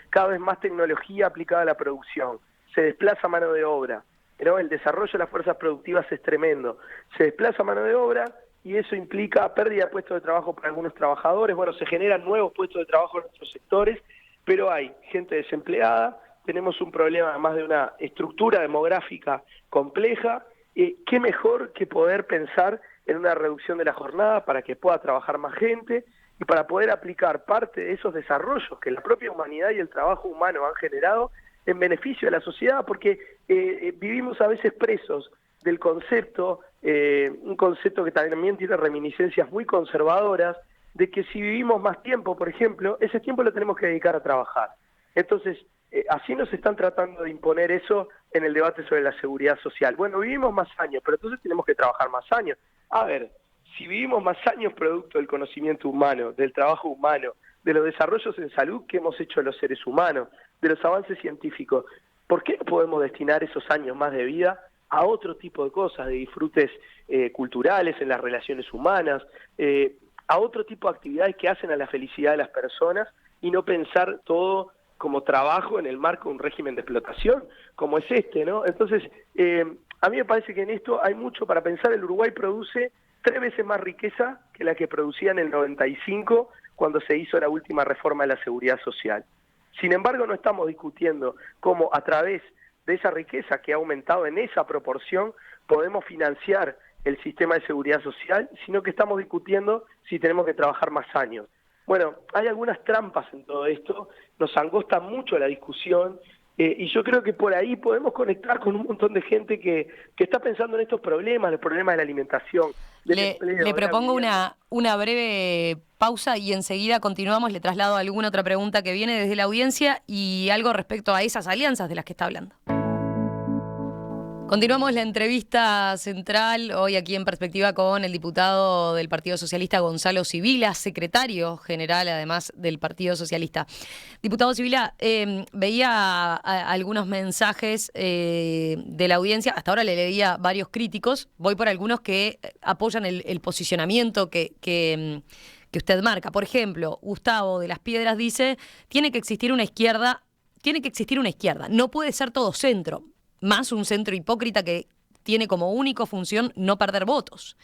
B: cada vez más tecnología aplicada a la producción, se desplaza mano de obra, pero el desarrollo de las fuerzas productivas es tremendo, se desplaza mano de obra, y eso implica pérdida de puestos de trabajo para algunos trabajadores. Bueno, se generan nuevos puestos de trabajo en nuestros sectores, pero hay gente desempleada, tenemos un problema además de una estructura demográfica compleja. ¿Qué mejor que poder pensar en una reducción de la jornada para que pueda trabajar más gente y para poder aplicar parte de esos desarrollos que la propia humanidad y el trabajo humano han generado en beneficio de la sociedad? Porque vivimos a veces presos del concepto un concepto que también tiene reminiscencias muy conservadoras, de que si vivimos más tiempo, por ejemplo, ese tiempo lo tenemos que dedicar a trabajar. Entonces, así nos están tratando de imponer eso en el debate sobre la seguridad social. Bueno, vivimos más años, pero entonces tenemos que trabajar más años. A ver, si vivimos más años producto del conocimiento humano, del trabajo humano, de los desarrollos en salud que hemos hecho los seres humanos, de los avances científicos, ¿por qué no podemos destinar esos años más de vida a otro tipo de cosas, de disfrutes culturales en las relaciones humanas, a otro tipo de actividades que hacen a la felicidad de las personas y no pensar todo como trabajo en el marco de un régimen de explotación, como es este, ¿no? Entonces, a mí me parece que en esto hay mucho para pensar. El Uruguay produce 3 veces más riqueza que la que producía en el 95, cuando se hizo la última reforma de la seguridad social. Sin embargo, no estamos discutiendo cómo a través de esa riqueza que ha aumentado en esa proporción podemos financiar el sistema de seguridad social, sino que estamos discutiendo si tenemos que trabajar más años. Bueno, hay algunas trampas en todo esto, nos angosta mucho la discusión, y yo creo que por ahí podemos conectar con un montón de gente que está pensando en estos problemas, los problemas de la alimentación, del empleo.
A: Le propongo una breve pausa y enseguida continuamos. Le traslado alguna otra pregunta que viene desde la audiencia y algo respecto a esas alianzas de las que está hablando. Continuamos la entrevista central hoy aquí en Perspectiva con el diputado del Partido Socialista Gonzalo Sibila, secretario general además del Partido Socialista. Diputado Sibila, veía algunos mensajes de la audiencia, hasta ahora le leía varios críticos, voy por algunos que apoyan el posicionamiento que usted marca. Por ejemplo, Gustavo de las Piedras dice, tiene que existir una izquierda, no puede ser todo centro. Más un centro hipócrita que tiene como única función no perder votos.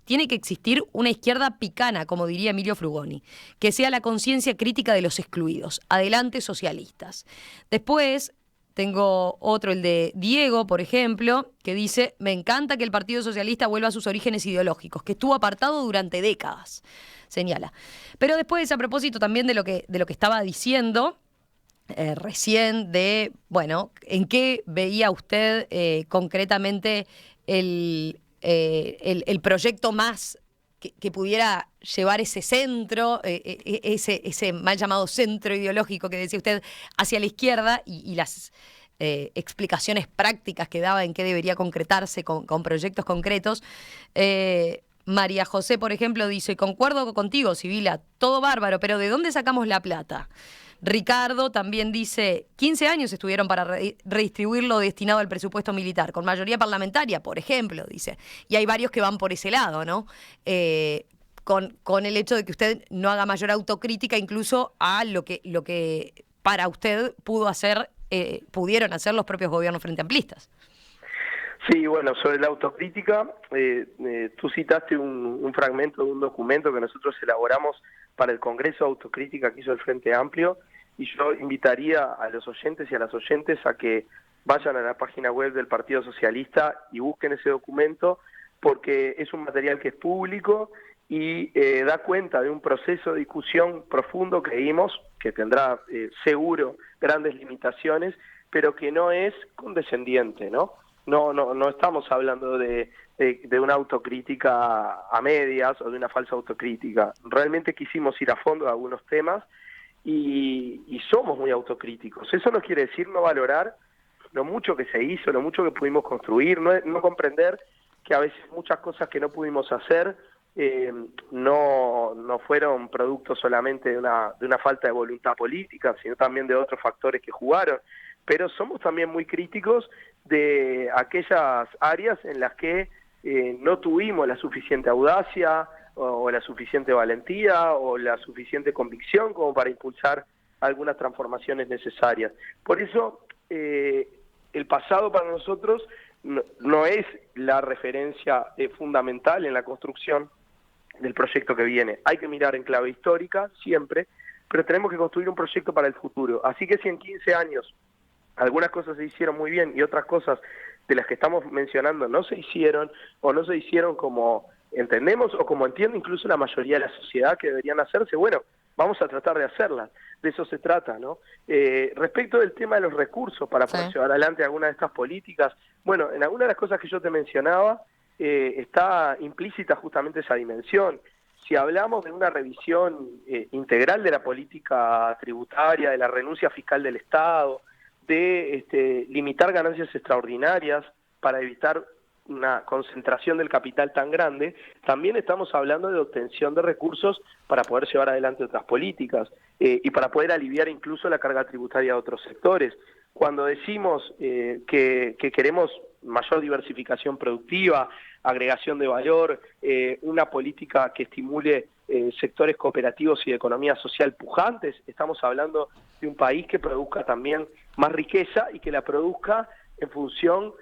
A: Tiene que existir una izquierda picana, como diría Emilio Frugoni, que sea la conciencia crítica de los excluidos. Adelante, socialistas. Después tengo otro, el de Diego, por ejemplo, que dice, me encanta que el Partido Socialista vuelva a sus orígenes ideológicos, que estuvo apartado durante décadas, señala. Pero después, a propósito también de lo que estaba diciendo, recién de, bueno, ¿en qué veía usted concretamente el proyecto más que pudiera llevar ese centro, ese mal llamado centro ideológico que decía usted, hacia la izquierda y las explicaciones prácticas que daba en qué debería concretarse con proyectos concretos? María José, por ejemplo, dice, concuerdo contigo, Sibila, todo bárbaro, pero ¿de dónde sacamos la plata? Ricardo también dice, 15 años estuvieron para redistribuir lo destinado al presupuesto militar, con mayoría parlamentaria, por ejemplo, dice. Y hay varios que van por ese lado, ¿no? Con el hecho de que usted no haga mayor autocrítica incluso a lo que para usted pudieron hacer los propios gobiernos frente amplistas.
B: Sí, bueno, sobre la autocrítica, tú citaste un fragmento de un documento que nosotros elaboramos para el Congreso de Autocrítica que hizo el Frente Amplio, y yo invitaría a los oyentes y a las oyentes a que vayan a la página web del Partido Socialista y busquen ese documento, porque es un material que es público y da cuenta de un proceso de discusión profundo que vimos, que tendrá seguro grandes limitaciones, pero que no es condescendiente, ¿no? No estamos hablando de una autocrítica a medias o de una falsa autocrítica. Realmente quisimos ir a fondo de algunos temas y somos muy autocríticos. Eso no quiere decir no valorar lo mucho que se hizo, lo mucho que pudimos construir, no comprender que a veces muchas cosas que no pudimos hacer no fueron producto solamente de una falta de voluntad política, sino también de otros factores que jugaron. Pero somos también muy críticos de aquellas áreas en las que no tuvimos la suficiente audacia o la suficiente valentía o la suficiente convicción como para impulsar algunas transformaciones necesarias. Por eso el pasado para nosotros no es la referencia fundamental en la construcción del proyecto que viene. Hay que mirar en clave histórica siempre, pero tenemos que construir un proyecto para el futuro. Así que si en 15 años algunas cosas se hicieron muy bien y otras cosas de las que estamos mencionando no se hicieron o no se hicieron como entendemos o como entiende incluso la mayoría de la sociedad que deberían hacerse, bueno, vamos a tratar de hacerlas. De eso se trata, ¿no? Respecto del tema de los recursos para poder llevar adelante algunas de estas políticas, bueno, en algunas de las cosas que yo te mencionaba, está implícita justamente esa dimensión. Si hablamos de una revisión integral de la política tributaria, de la renuncia fiscal del Estado, de limitar ganancias extraordinarias para evitar una concentración del capital tan grande, también estamos hablando de obtención de recursos para poder llevar adelante otras políticas y para poder aliviar incluso la carga tributaria de otros sectores. Cuando decimos que queremos mayor diversificación productiva, agregación de valor, una política que estimule sectores cooperativos y de economía social pujantes, estamos hablando de un país que produzca también más riqueza y que la produzca en función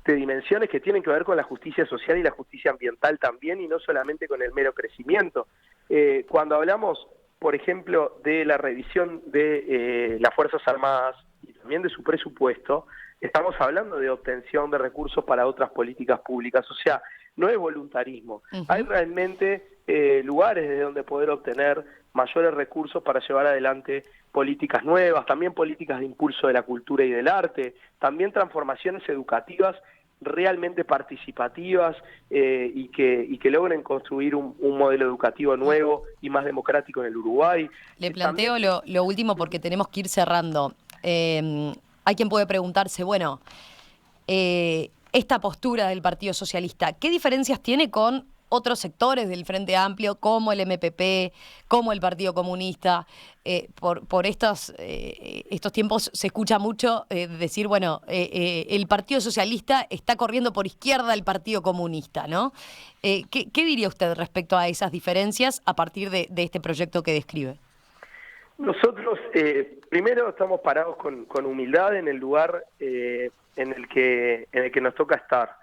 B: de dimensiones que tienen que ver con la justicia social y la justicia ambiental también, y no solamente con el mero crecimiento. Cuando hablamos, por ejemplo, de la revisión de las Fuerzas Armadas y también de su presupuesto, estamos hablando de obtención de recursos para otras políticas públicas, o sea, no es voluntarismo. Hay realmente lugares desde donde poder obtener mayores recursos para llevar adelante políticas nuevas, también políticas de impulso de la cultura y del arte, también transformaciones educativas realmente participativas y que logren construir un modelo educativo nuevo y más democrático en el Uruguay.
A: Le planteo lo último porque tenemos que ir cerrando. Hay quien puede preguntarse, bueno, esta postura del Partido Socialista, ¿qué diferencias tiene con otros sectores del Frente Amplio, como el MPP, como el Partido Comunista? Por estos tiempos se escucha mucho decir, bueno, el Partido Socialista está corriendo por izquierda del Partido Comunista, ¿no? ¿Qué diría usted respecto a esas diferencias a partir de este proyecto que describe?
B: Nosotros, primero, estamos parados con humildad en el lugar en el que nos toca estar.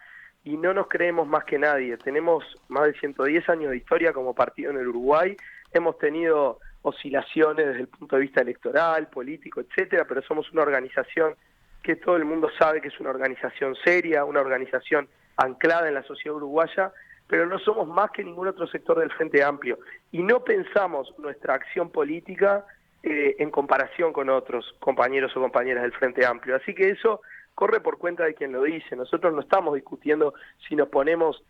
B: Y no nos creemos más que nadie. Tenemos más de 110 años de historia como partido en el Uruguay. Hemos tenido oscilaciones desde el punto de vista electoral, político, etcétera, pero somos una organización que todo el mundo sabe que es una organización seria, una organización anclada en la sociedad uruguaya, pero no somos más que ningún otro sector del Frente Amplio. Y no pensamos nuestra acción política en comparación con otros compañeros o compañeras del Frente Amplio. Así que eso corre por cuenta de quien lo dice. Nosotros no estamos discutiendo si nos ponemos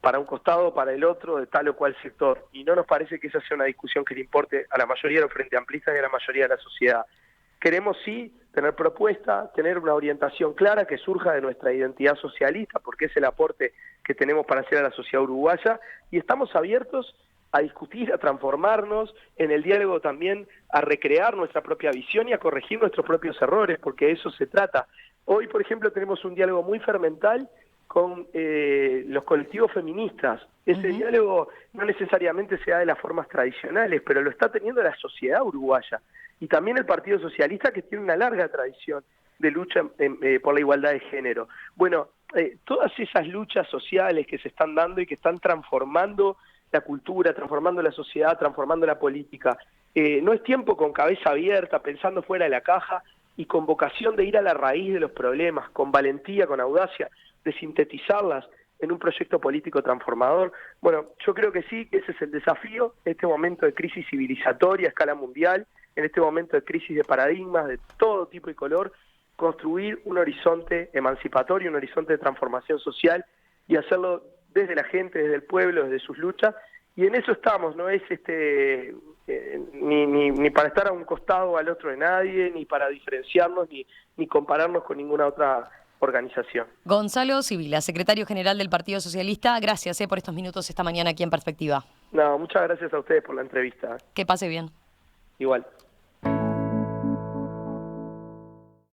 B: para un costado o para el otro de tal o cual sector, y no nos parece que esa sea una discusión que le importe a la mayoría de los frente amplistas y a la mayoría de la sociedad. Queremos sí tener propuesta, tener una orientación clara que surja de nuestra identidad socialista, porque es el aporte que tenemos para hacer a la sociedad uruguaya, y estamos abiertos a discutir, a transformarnos, en el diálogo también a recrear nuestra propia visión y a corregir nuestros propios errores, porque de eso se trata. Hoy, por ejemplo, tenemos un diálogo muy fermental con los colectivos feministas. Ese diálogo no necesariamente se da de las formas tradicionales, pero lo está teniendo la sociedad uruguaya. Y también el Partido Socialista, que tiene una larga tradición de lucha por la igualdad de género. Bueno, todas esas luchas sociales que se están dando y que están transformando la cultura, transformando la sociedad, transformando la política. No es tiempo con cabeza abierta, pensando fuera de la caja y con vocación de ir a la raíz de los problemas, con valentía, con audacia, de sintetizarlas en un proyecto político transformador. Bueno, yo creo que sí, ese es el desafío en este momento de crisis civilizatoria a escala mundial, en este momento de crisis de paradigmas de todo tipo y color, construir un horizonte emancipatorio, un horizonte de transformación social y hacerlo desde la gente, desde el pueblo, desde sus luchas, y en eso estamos, no es ni para estar a un costado o al otro de nadie, ni para diferenciarnos, ni compararnos con ninguna otra organización.
A: Gonzalo Sibila, secretario general del Partido Socialista, gracias por estos minutos esta mañana aquí en Perspectiva.
B: No, muchas gracias a ustedes por la entrevista.
A: Que pase bien.
B: Igual.